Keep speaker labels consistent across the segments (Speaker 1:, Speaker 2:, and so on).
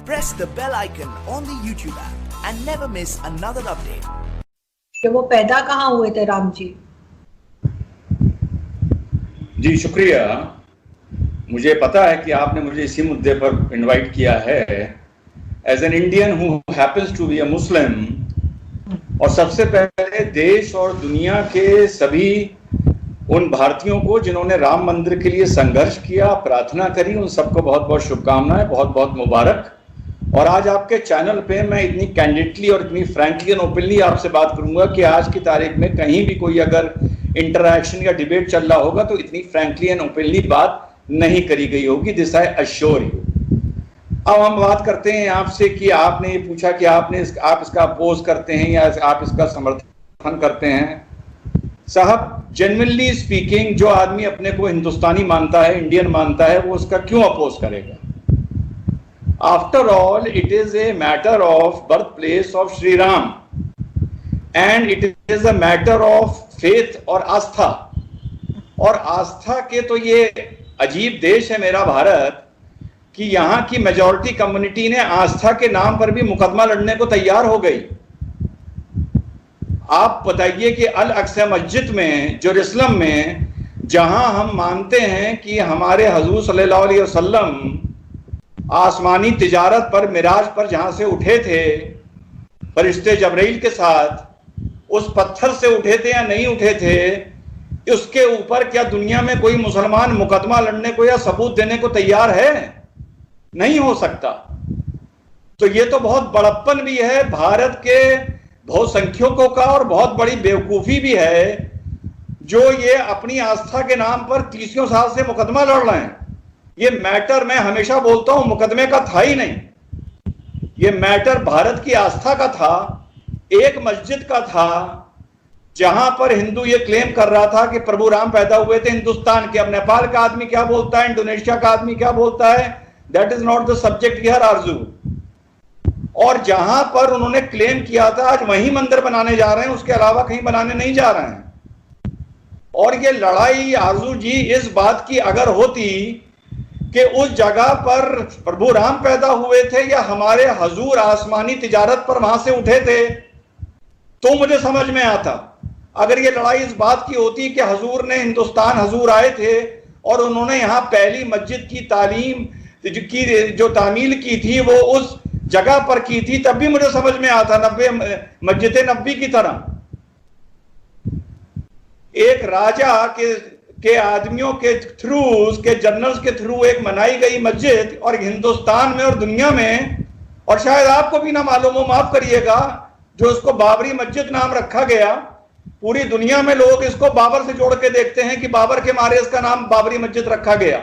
Speaker 1: press the bell icon on the YouTube app and never miss another update.
Speaker 2: कि वो पैदा कहाँ हुए थे राम जी?
Speaker 3: जी शुक्रिया। मुझे पता है कि आपने मुझे इसी मुद्दे पर इनवाइट किया है as an Indian who happens to be a Muslim. और सबसे पहले देश और दुनिया के सभी उन भारतीयों को जिन्होंने राम मंदिर के लिए संघर्ष किया, प्रार्थना करी, उन सबको बहुत बहुत शुभकामनाएं, बहुत बहुत मुबारक। और आज आपके चैनल पे मैं इतनी कैंडिडली और इतनी फ्रैंकली एंड ओपनली आपसे बात करूंगा कि आज की तारीख में कहीं भी कोई अगर इंटरैक्शन या डिबेट चल रहा होगा तो इतनी फ्रैंकली एंड ओपनली बात नहीं करी गई होगी। This I assure you. अब हम बात करते हैं आपसे कि आपने ये पूछा कि आप इसका अपोज करते हैं या आप इसका समर्थन करते हैं। साहब, जेन्युइनली स्पीकिंग, जो आदमी अपने को हिंदुस्तानी मानता है, इंडियन मानता है, वो उसका क्यों अपोज करेगा? After all it is a matter of birth place of Shri Ram and it is a matter of faith और आस्था। और आस्था के तो ये अजीब देश है मेरा भारत कि यहाँ की मेजॉरिटी कम्युनिटी ने आस्था के नाम पर भी मुकदमा लड़ने को तैयार हो गई। आप बताइए कि अल अक्सा मस्जिद में, जेरूसलम में, जहां हम मानते हैं कि हमारे हुजूर सल्लल्लाहु अलैहि वसल्लम आसमानी तिजारत पर, मिराज पर जहां से उठे थे फरिश्ते जबरील के साथ, उस पत्थर से उठे थे या नहीं उठे थे, उसके ऊपर क्या दुनिया में कोई मुसलमान मुकदमा लड़ने को या सबूत देने को तैयार है? नहीं हो सकता। तो ये तो बहुत बड़प्पन भी है भारत के बहुसंख्यकों का और बहुत बड़ी बेवकूफी भी है जो ये अपनी आस्था के नाम पर 30 साल से मुकदमा लड़ रहे हैं। ये मैटर, मैं हमेशा बोलता हूं, मुकदमे का था ही नहीं। ये मैटर भारत की आस्था का था, एक मस्जिद का था जहां पर हिंदू ये क्लेम कर रहा था कि प्रभु राम पैदा हुए थे हिंदुस्तान के। अब नेपाल का आदमी क्या बोलता है, इंडोनेशिया का आदमी क्या बोलता है, that is not the subject here आरजू। और जहां पर उन्होंने क्लेम किया था आज वहीं मंदिर बनाने जा रहे हैं, उसके अलावा कहीं बनाने नहीं जा रहे हैं। और ये लड़ाई आरजू जी इस बात की अगर होती कि उस जगह पर प्रभु राम पैदा हुए थे या हमारे हुजूर आसमानी तिजारत पर वहां से उठे थे, तो मुझे समझ में आता। अगर ये लड़ाई इस बात की होती कि हुजूर ने हिंदुस्तान, हुजूर आए थे और उन्होंने यहाँ पहली मस्जिद की तालीम की, जो तामील की थी, वो उस जगह पर की थी, तब भी मुझे समझ में आता। मस्जिद नबी की तरह एक राजा के आदमियों के थ्रू, उसके जनरल्स के थ्रू एक बनाई गई मस्जिद, और हिंदुस्तान में और दुनिया में, और शायद आपको भी ना मालूम हो, माफ करिएगा, जो इसको बाबरी मस्जिद नाम रखा गया, पूरी दुनिया में लोग इसको बाबर से जोड़ के देखते हैं कि बाबर के मारे इसका नाम बाबरी मस्जिद रखा गया,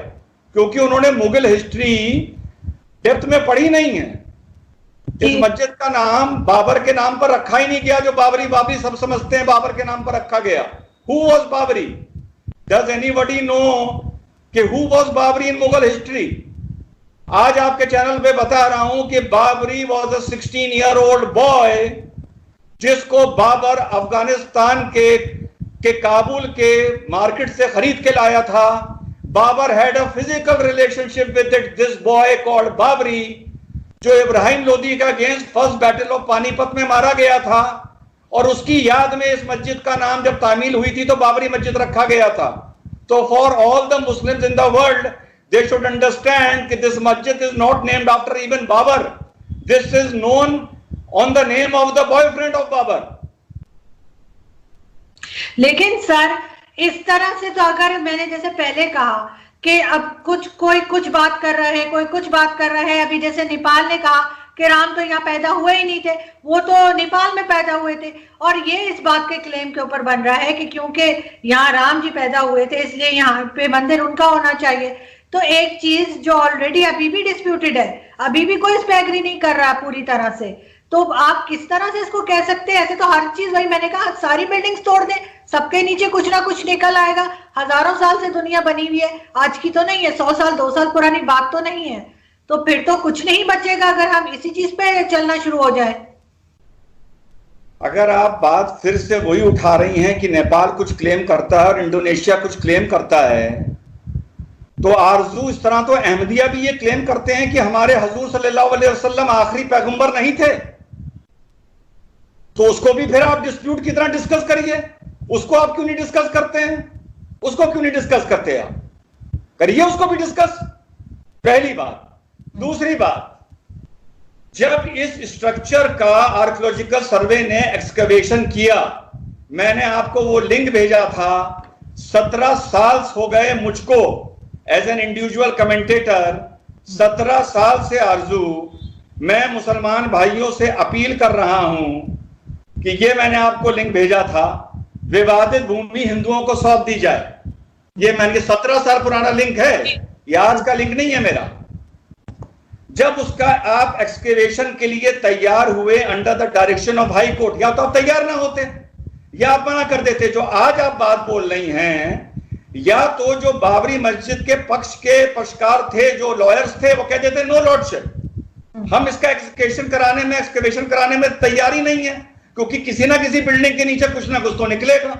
Speaker 3: क्योंकि उन्होंने मुगल हिस्ट्री डेप्थ में पढ़ी नहीं है। इस मस्जिद का नाम बाबर के नाम पर रखा ही नहीं गया, जो बाबरी सब समझते हैं बाबर के नाम पर रखा गया। Who was Babri? Does anybody know कि who was Babri in Mughal history? आज आपके चैनल पे बता रहा हूं कि Babri was a 16-year-old boy जिसको बाबर अफगानिस्तान के काबुल के मार्केट से खरीद के लाया था। Babur had a physical relationship with this boy called Baburi, जो इब्राहिम लोदी का against first battle of Panipat में मारा गया था, और उसकी याद में इस मस्जिद का नाम जब तामील हुई थी तो बाबरी मस्जिद रखा गया था। तो for all the Muslims in the world they should understand कि दिस मस्जिद is not named after even Babur, this is known on the name of the boyfriend of Babur.
Speaker 2: लेकिन सर, इस तरह से तो अगर मैंने जैसे पहले कहा कि अब कोई कुछ बात कर रहा है, कोई कुछ बात कर रहा है, अभी जैसे नेपाल ने कहा कि राम तो यहाँ पैदा हुए ही नहीं थे, वो तो नेपाल में पैदा हुए थे, और ये इस बात के क्लेम के ऊपर बन रहा है कि क्योंकि यहाँ राम जी पैदा हुए थे इसलिए यहाँ पे मंदिर उनका होना चाहिए। तो एक चीज जो ऑलरेडी अभी भी डिस्प्यूटेड है, अभी भी कोई इस पे एग्री नहीं कर रहा पूरी तरह से, तो आप किस तरह से इसको कह सकते हैं? ऐसे तो हर चीज, वही मैंने कहा, सारी बिल्डिंग्स तोड़ दें, सबके नीचे कुछ ना कुछ निकल आएगा। हजारों साल से दुनिया बनी हुई है, आज की तो नहीं है, 100 साल 2 साल पुरानी बात तो नहीं है। तो फिर तो कुछ नहीं बचेगा अगर हम इसी चीज पे चलना शुरू हो जाए।
Speaker 3: अगर आप बात फिर से वही उठा रही हैं कि नेपाल कुछ क्लेम करता है और इंडोनेशिया कुछ क्लेम करता है, तो आरजू इस तरह तो अहमदिया भी ये क्लेम करते हैं कि हमारे हुजूर सल्लल्लाहु अलैहि वसल्लम आखिरी पैगंबर नहीं थे, तो उसको भी फिर आप डिस्प्यूट की तरह डिस्कस करिए। उसको आप क्यों नहीं डिस्कस करते हैं? उसको क्यों नहीं डिस्कस करते? आप करिए उसको भी डिस्कस, पहली बात। दूसरी बात, जब इस स्ट्रक्चर का आर्कियोलॉजिकल सर्वे ने एक्सकवेशन किया, मैंने आपको वो लिंक भेजा था, 17 साल हो गए मुझको एज एन इंडिविजुअल कमेंटेटर, 17 साल से आरजू मैं मुसलमान भाइयों से अपील कर रहा हूं कि ये मैंने आपको लिंक भेजा था, विवादित भूमि हिंदुओं को सौंप दी जाए। ये मैंने 17 साल पुराना लिंक है, ये आज का लिंक नहीं है मेरा। जब उसका आप एक्सकेवेशन के लिए तैयार हुए under the direction of high court, या तो आप तैयार ना होते या आप मना कर देते। जो आज आप बात बोल रही हैं, या तो जो बाबरी मस्जिद के पक्ष के पक्षकार थे, जो लॉयर्स थे, वो कहते थे नो लॉर्डशिप, हम इसका एक्सकेवेशन कराने में तैयारी नहीं है, क्योंकि किसी ना किसी बिल्डिंग के नीचे कुछ ना कुछ तो निकलेगा।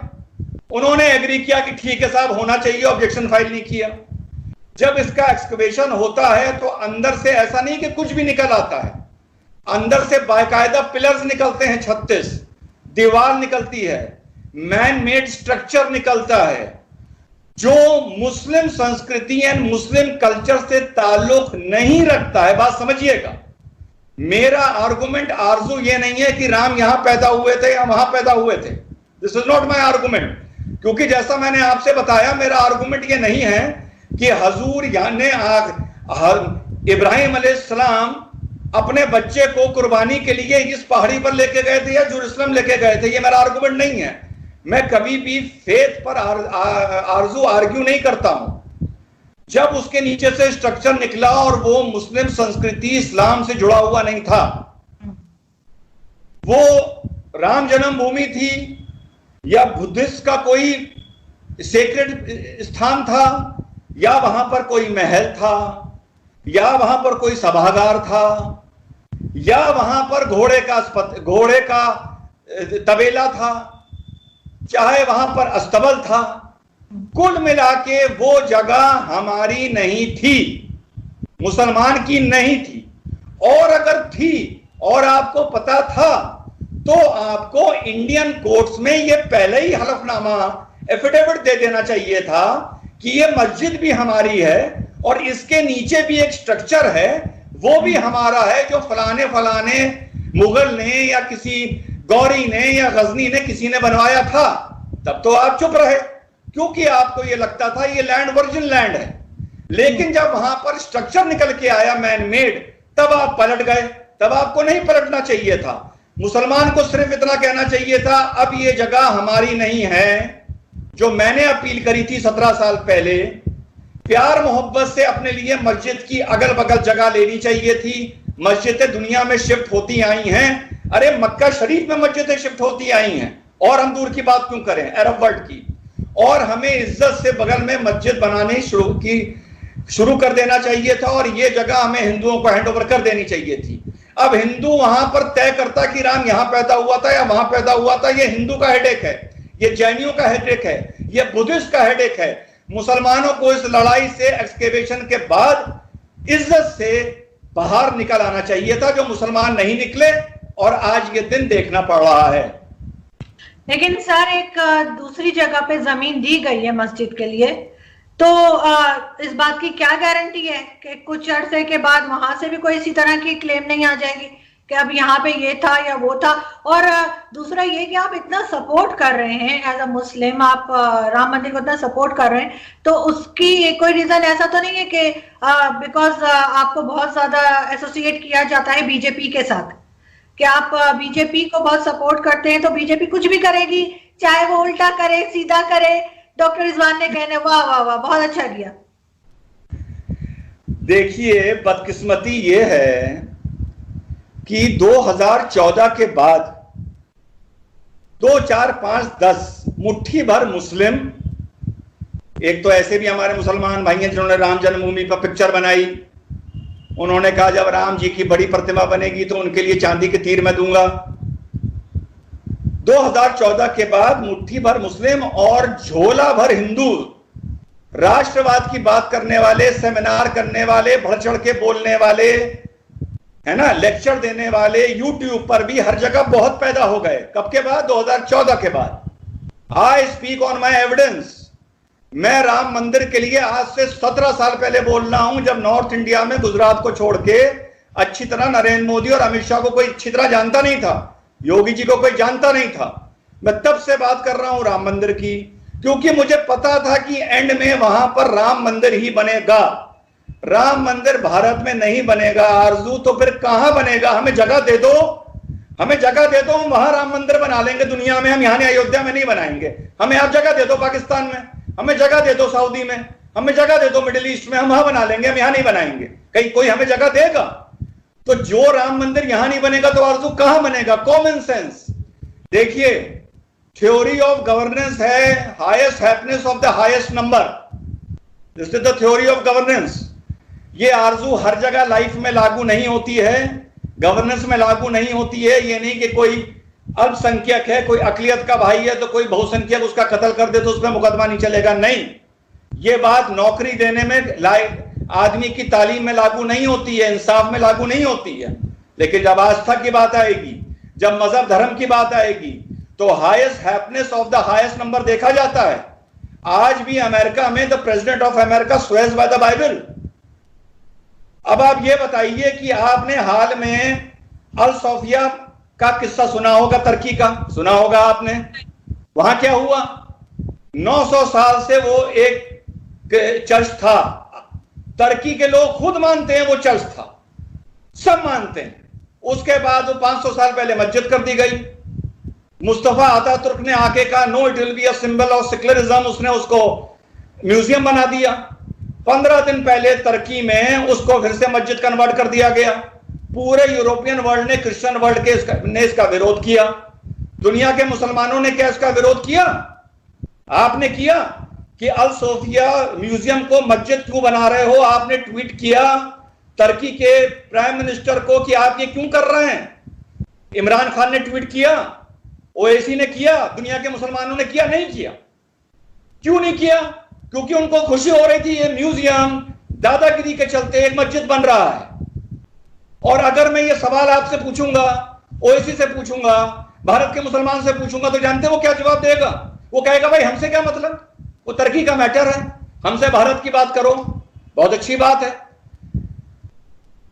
Speaker 3: उन्होंने एग्री किया कि ठीक है साहब, होना चाहिए, ऑब्जेक्शन फाइल नहीं किया। जब इसका एक्सकवेशन होता है तो अंदर से ऐसा नहीं कि कुछ भी निकल आता है, अंदर से बाकायदा पिलर्स निकलते हैं, 36 दीवार निकलती है, मैन मेड स्ट्रक्चर निकलता है, जो मुस्लिम संस्कृति एंड मुस्लिम कल्चर से ताल्लुक नहीं रखता है। बात समझिएगा, मेरा आर्गुमेंट आरजू ये नहीं है कि राम यहां पैदा हुए थे या वहां पैदा हुए थे, this is not my argument. क्योंकि जैसा मैंने आपसे बताया, मेरा आर्गुमेंट ये नहीं है कि हजूर यानी इब्राहिम अलैहिस्सलाम अपने बच्चे को कुर्बानी के लिए इस पहाड़ी पर लेके गए थे या जेरूसलम लेके गए थे, ये मेरा आर्गुमेंट नहीं है। मैं कभी भी फेथ पर आरजू आर्ग्यू नहीं करता हूं। जब उसके नीचे से स्ट्रक्चर निकला और वो मुस्लिम संस्कृति इस्लाम से जुड़ा हुआ नहीं था, वो राम जन्मभूमि थी या बुद्धिस्ट का कोई सेक्रेड स्थान था, या वहां पर कोई महल था, या वहां पर कोई सभागार था, या वहां पर घोड़े का तबेला था, चाहे वहां पर अस्तबल था, कुल मिला के वो जगह हमारी नहीं थी, मुसलमान की नहीं थी। और अगर थी और आपको पता था तो आपको इंडियन कोर्ट्स में ये पहले ही हलफनामा एफिडेविट दे देना चाहिए था कि ये मस्जिद भी हमारी है और इसके नीचे भी एक स्ट्रक्चर है, वो भी हमारा है, जो फलाने फलाने मुगल ने या किसी गौरी ने या गजनी ने किसी ने बनवाया था। तब तो आप चुप रहे, क्योंकि आपको ये लगता था ये लैंड वर्जिन लैंड है। लेकिन जब वहां पर स्ट्रक्चर निकल के आया मैन मेड, तब आप पलट गए। तब आपको नहीं पलटना चाहिए था, मुसलमान को सिर्फ इतना कहना चाहिए था, अब ये जगह हमारी नहीं है। जो मैंने अपील करी थी 17 साल पहले, प्यार मोहब्बत से अपने लिए मस्जिद की अगल बगल जगह लेनी चाहिए थी। मस्जिदें दुनिया में शिफ्ट होती आई हैं, अरे मक्का शरीफ में मस्जिदें शिफ्ट होती आई हैं, और हम दूर की बात क्यों करें अरब वर्ल्ड की। और हमें इज्जत से बगल में मस्जिद बनाने शुरू कर देना चाहिए था, और ये जगह हमें हिंदुओं को हैंड ओवर कर देनी चाहिए थी। अब हिंदू वहां पर तय करता कि राम यहां पैदा हुआ था या वहां पैदा हुआ था, ये हिंदू का हेडेक है, ये जैनियों का हेडेक है, ये बुद्धिस्ट का हेडेक है। मुसलमानों को इस लड़ाई से एक्सकेवेशन के बाद इज्जत से बाहर निकल आना चाहिए था, जो मुसलमान नहीं निकले, और आज ये दिन देखना पड़ रहा है।
Speaker 2: लेकिन सर, एक दूसरी जगह पे जमीन दी गई है मस्जिद के लिए, तो इस बात की क्या गारंटी है कि कुछ अरसे के बाद वहां से भी कोई इसी तरह की क्लेम नहीं आ जाएगी कि अब यहाँ पे ये था या वो था। और दूसरा ये कि आप इतना सपोर्ट कर रहे हैं एज अ मुस्लिम, आप राम मंदिर को इतना सपोर्ट कर रहे हैं, तो उसकी कोई रीजन ऐसा तो नहीं है कि बिकॉज आपको बहुत ज्यादा एसोसिएट किया जाता है बीजेपी के साथ, कि आप बीजेपी को बहुत सपोर्ट करते हैं, तो बीजेपी कुछ भी करेगी, चाहे वो उल्टा करे सीधा करे। डॉक्टर रिजवान ने कहने वाह वाह वाह बहुत अच्छा किया।
Speaker 3: देखिए, बदकिस्मती ये है कि 2014 के बाद 2, 4, 5, 10 मुट्ठी भर मुस्लिम, एक तो ऐसे भी हमारे मुसलमान भाई हैं जिन्होंने राम जन्मभूमि पर पिक्चर बनाई, उन्होंने कहा जब राम जी की बड़ी प्रतिमा बनेगी तो उनके लिए चांदी के तीर मैं दूंगा। 2014 के बाद मुट्ठी भर मुस्लिम और झोला भर हिंदू राष्ट्रवाद की बात करने वाले, सेमिनार करने वाले, बढ़ चढ़ के बोलने वाले, है ना, लेक्चर देने वाले यूट्यूब पर भी हर जगह बहुत पैदा हो गए। कब के बाद? 2014 के बाद। I speak on my evidence. मैं राम मंदिर के लिए आज से 17 साल पहले बोल रहा हूं, जब नॉर्थ इंडिया में गुजरात को छोड़ के अच्छी तरह नरेंद्र मोदी और अमित शाह को कोई अच्छी तरह जानता नहीं था, योगी जी को कोई जानता नहीं था। मैं तब से बात कर रहा हूं राम मंदिर की, क्योंकि मुझे पता था कि एंड में वहां पर राम मंदिर ही बनेगा। राम मंदिर भारत में नहीं बनेगा आरजू, तो फिर कहां बनेगा? हमें जगह दे दो, हमें जगह दे दो, हम वहां राम मंदिर बना लेंगे दुनिया में। हम यहां अयोध्या में नहीं बनाएंगे। हमें आप जगह दे दो पाकिस्तान में, हमें जगह दे दो सऊदी में, हमें जगह दे दो मिडिल ईस्ट में, हम वहां बना लेंगे, हम यहां नहीं बनाएंगे। कहीं कोई हमें जगह देगा? तो जो राम मंदिर यहां नहीं बनेगा तो आरजू कहां बनेगा? Common sense. देखिए, थ्योरी ऑफ गवर्नेंस है highest happiness of the highest number. This is the theory of governance. ये आरजू हर जगह लाइफ में लागू नहीं होती है, गवर्नेंस में लागू नहीं होती है। ये नहीं कि कोई अल्पसंख्यक है, कोई अकलियत का भाई है तो कोई बहुसंख्यक उसका कत्ल कर दे तो उसमें मुकदमा नहीं चलेगा। नहीं, ये बात नौकरी देने में, आदमी की तालीम में लागू नहीं होती है, इंसाफ में लागू नहीं होती है। लेकिन जब आस्था की बात आएगी, जब मजहब धर्म की बात आएगी, तो highest happiness of the highest number देखा जाता है। आज भी अमेरिका में the president of America swears by the Bible. अब आप ये बताइए कि आपने हाल में अल सोफिया का किस्सा सुना होगा, तुर्की का सुना होगा आपने। वहां क्या हुआ? 900 साल से वो एक चर्च था। तुर्की के लोग खुद मानते हैं वो चर्च था, सब मानते हैं। उसके बाद वो 500 साल पहले मस्जिद कर दी गई। मुस्तफा अतातुर्क ने आके कहा no it will be a symbol of secularism, उसने उसको म्यूजियम बना दिया। 15 दिन पहले तुर्की में उसको फिर से मस्जिद कन्वर्ट कर दिया गया। पूरे यूरोपियन वर्ल्ड ने, क्रिश्चियन वर्ल्ड ने इसका विरोध किया। दुनिया के मुसलमानों ने क्या इसका विरोध किया? आपने किया कि अल सोफिया म्यूजियम को मस्जिद क्यों बना रहे हो? आपने ट्वीट किया तुर्की के प्राइम मिनिस्टर को कि आप ये क्यों कर रहे हैं। इमरान खान ने ट्वीट किया, ओएसी ने किया, दुनिया के मुसलमानों ने किया? नहीं किया। क्यों नहीं किया? क्योंकि उनको खुशी हो रही थी ये म्यूजियम दादागिरी के चलते एक मस्जिद बन रहा है। और अगर मैं ये सवाल आपसे पूछूंगा, ओएसी से पूछूंगा, भारत के मुसलमान से पूछूंगा, तो जानते वो क्या जवाब देगा? वो कहेगा भाई हमसे क्या मतलब, वो तुर्की का मैटर है, हमसे भारत की बात करो। बहुत अच्छी बात है।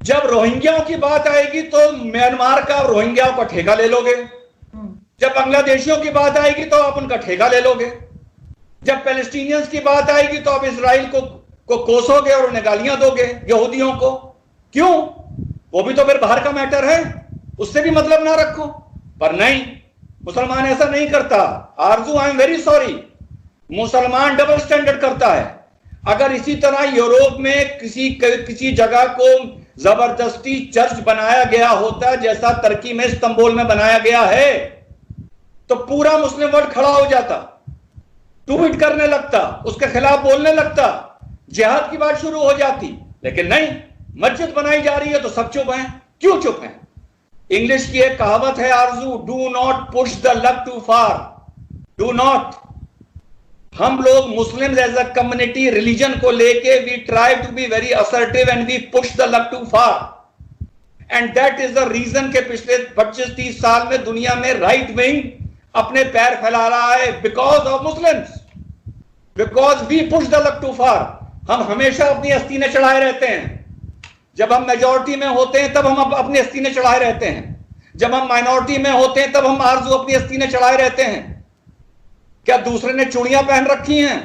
Speaker 3: जब रोहिंग्याओं की बात आएगी तो म्यांमार का रोहिंग्याओं का ठेका ले लोगे। जब बांग्लादेशियों की बात आएगी तो आप उनका ठेका ले लोगे। जब पैलेस्टीनियंस की बात आएगी तो आप इसराइल को कोसोगे और उन्हें गालियां दोगे, यहूदियों को। क्यों? वो भी तो फिर बाहर का मैटर है, उससे भी मतलब ना रखो। पर नहीं, मुसलमान ऐसा नहीं करता। आरजू, आई एम वेरी सॉरी, मुसलमान डबल स्टैंडर्ड करता है। अगर इसी तरह यूरोप में किसी जगह को जबरदस्ती चर्च बनाया गया होता जैसा तुर्की में इस्तांबुल में बनाया गया है, तो पूरा मुस्लिम वर्ल्ड खड़ा हो जाता, ट्वीट करने लगता, उसके खिलाफ बोलने लगता, जिहाद की बात शुरू हो जाती। लेकिन नहीं, मस्जिद बनाई जा रही है तो सब चुप हैं। क्यों चुप हैं? इंग्लिश की एक कहावत है Arzoo, do not push the luck too far. Do not. हम लोग Muslims as a community religion को लेके we try to be very assertive and we push the luck too far. And that is the reason के पिछले 25-30 साल में दुनिया में राइट विंग अपने पैर फैला रहा है, because of Muslims, because we push the luck too far. हम हमेशा अपनी अस्तीनें चढ़ाए रहते हैं। जब हम मेजॉरिटी में होते हैं तब हम अपनी अस्तीनें चढ़ाए रहते हैं, जब हम माइनॉरिटी में होते हैं तब हम आरजू अपनी अस्तीनें चढ़ाए रहते हैं। क्या दूसरे ने चूड़ियां पहन रखी हैं,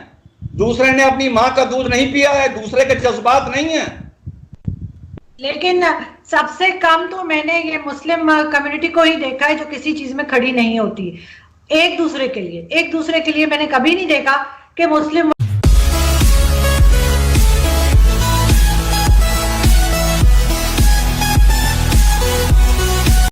Speaker 3: दूसरे ने अपनी मां का दूध नहीं पिया है, दूसरे के जज्बात नहीं है?
Speaker 2: लेकिन सबसे कम तो मैंने ये मुस्लिम कम्युनिटी को ही देखा है जो किसी चीज में खड़ी नहीं होती एक दूसरे के लिए। मैंने कभी नहीं देखा कि मुस्लिम